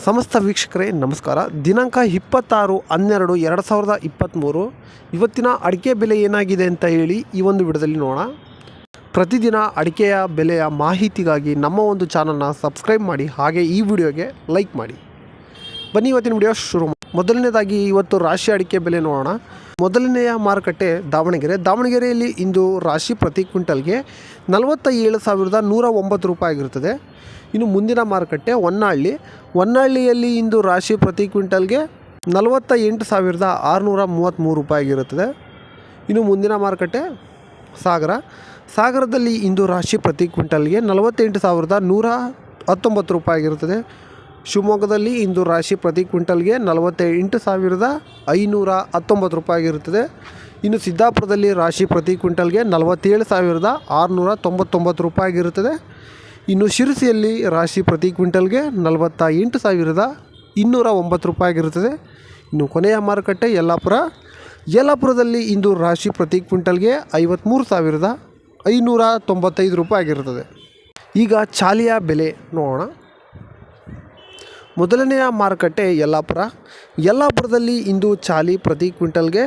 ಸಮಸ್ತ ವೀಕ್ಷಕರೇ ನಮಸ್ಕಾರ. ದಿನಾಂಕ 26/12/2023 ಇವತ್ತಿನ ಅಡಿಕೆ ಬೆಲೆ ಏನಾಗಿದೆ ಅಂತ ಹೇಳಿ ಈ ಒಂದು ವಿಡಿಯೋದಲ್ಲಿ ನೋಡೋಣ. ಪ್ರತಿದಿನ ಅಡಿಕೆಯ ಬೆಲೆಯ ಮಾಹಿತಿಗಾಗಿ ನಮ್ಮ ಒಂದು ಚಾನಲ್ನ ಸಬ್ಸ್ಕ್ರೈಬ್ ಮಾಡಿ, ಹಾಗೆ ಈ ವಿಡಿಯೋಗೆ ಲೈಕ್ ಮಾಡಿ. ಬನ್ನಿ ಇವತ್ತಿನ ವಿಡಿಯೋ ಶುರು ಮಾಡಿ. ಮೊದಲನೇದಾಗಿ ಇವತ್ತು ರಾಶಿ ಅಡಿಕೆ ಬೆಲೆ ನೋಡೋಣ. ಮೊದಲನೆಯ ಮಾರುಕಟ್ಟೆ ದಾವಣಗೆರೆಯಲ್ಲಿ ಇಂದು ರಾಶಿ ಪ್ರತಿ ಕ್ವಿಂಟಲ್ಗೆ 47,109 ರೂಪಾಯಿ ಆಗಿರುತ್ತದೆ. ಇನ್ನು ಮುಂದಿನ ಮಾರುಕಟ್ಟೆ ಹೊನ್ನಾಳಿಯಲ್ಲಿ ಇಂದು ರಾಶಿ ಪ್ರತಿ ಕ್ವಿಂಟಲ್ಗೆ 48,633 ರೂಪಾಯಿ ಆಗಿರುತ್ತದೆ. ಇನ್ನು ಮುಂದಿನ ಮಾರುಕಟ್ಟೆ ಸಾಗರದಲ್ಲಿ ಇಂದು ರಾಶಿ ಪ್ರತಿ ಕ್ವಿಂಟಲ್ಗೆ 48,119 ರೂಪಾಯಿ ಆಗಿರುತ್ತದೆ. ಶಿವಮೊಗ್ಗದಲ್ಲಿ ಇಂದು ರಾಶಿ ಪ್ರತಿ ಕ್ವಿಂಟಲ್ಗೆ 48,519 ರೂಪಾಯಿ ಆಗಿರುತ್ತದೆ. ಇನ್ನು ಸಿದ್ದಾಪುರದಲ್ಲಿ ರಾಶಿ ಪ್ರತಿ ಕ್ವಿಂಟಲ್ಗೆ 47,699 ರೂಪಾಯಿ ಆಗಿರುತ್ತದೆ. ಇನ್ನು ಶಿರಸಿಯಲ್ಲಿ ರಾಶಿ ಪ್ರತಿ ಕ್ವಿಂಟಲ್ಗೆ 48,209 ರೂಪಾಯಿ ಆಗಿರುತ್ತದೆ. ಇನ್ನು ಕೊನೆಯ ಮಾರುಕಟ್ಟೆ ಯಲ್ಲಾಪುರದಲ್ಲಿ ಇಂದು ರಾಶಿ ಪ್ರತಿ ಕ್ವಿಂಟಲ್ಗೆ 53,595 ರೂಪಾಯಿ ಆಗಿರುತ್ತದೆ. ಈಗ ಚಾಲಿಯ ಬೆಲೆ ನೋಡೋಣ. ಮೊದಲನೆಯ ಮಾರುಕಟ್ಟೆ ಯಲ್ಲಾಪುರದಲ್ಲಿ ಇಂದು ಚಾಲಿ ಪ್ರತಿ ಕ್ವಿಂಟಲ್ಗೆ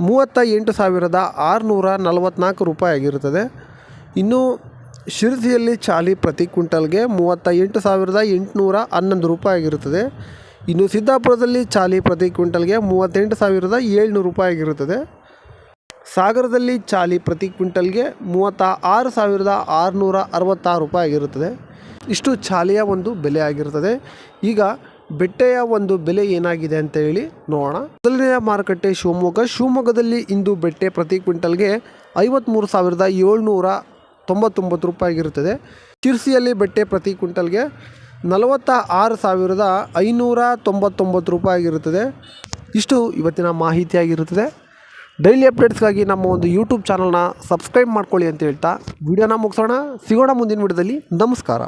38,644 ರೂಪಾಯಿ ಆಗಿರುತ್ತದೆ. ಇನ್ನು ಶಿರಸಿಯಲ್ಲಿ ಚಾಲಿ ಪ್ರತಿ ಕ್ವಿಂಟಲ್ಗೆ 38,811 ರೂಪಾಯಿ ಆಗಿರುತ್ತದೆ. ಇನ್ನು ಸಿದ್ದಾಪುರದಲ್ಲಿ ಚಾಲಿ ಪ್ರತಿ ಕ್ವಿಂಟಲ್ಗೆ 38,700 ರೂಪಾಯಿ ಆಗಿರುತ್ತದೆ. ಸಾಗರದಲ್ಲಿ ಚಾಲಿ ಪ್ರತಿ ಕ್ವಿಂಟಲ್ಗೆ 36,666 ರೂಪಾಯಿ ಆಗಿರುತ್ತದೆ. ಇಷ್ಟು ಚಾಲಿಯ ಒಂದು ಬೆಲೆ ಆಗಿರುತ್ತದೆ. ಈಗ ಬೆಟ್ಟೆಯ ಒಂದು ಬೆಲೆ ಏನಾಗಿದೆ ಅಂತ ಹೇಳಿ ನೋಡೋಣ. ಮೊದಲನೆಯ ಮಾರುಕಟ್ಟೆ ಶಿವಮೊಗ್ಗದಲ್ಲಿ ಇಂದು ಬೆಟ್ಟೆ ಪ್ರತಿ ಕ್ವಿಂಟಲ್ಗೆ 53,799 ರೂಪಾಯಿ ಆಗಿರುತ್ತದೆ. ಶಿರಸಿಯಲ್ಲಿ ಬೆಟ್ಟೆ ಪ್ರತಿ ಕ್ವಿಂಟಲ್ಗೆ 46,599 ರೂಪಾಯಿ ಆಗಿರುತ್ತದೆ. ಇಷ್ಟು ಇವತ್ತಿನ ಮಾಹಿತಿಯಾಗಿರುತ್ತದೆ. ಡೈಲಿ ಅಪ್ಡೇಟ್ಸ್ಗಾಗಿ ನಮ್ಮ ಒಂದು ಯೂಟ್ಯೂಬ್ ಚಾನಲ್ನ ಸಬ್ಸ್ಕ್ರೈಬ್ ಮಾಡ್ಕೊಳ್ಳಿ ಅಂತ ಹೇಳ್ತಾ ವಿಡಿಯೋನ ಮುಗಿಸೋಣ. ಸಿಗೋಣ ಮುಂದಿನ ವಿಡಿಯೋದಲ್ಲಿ. ನಮಸ್ಕಾರ.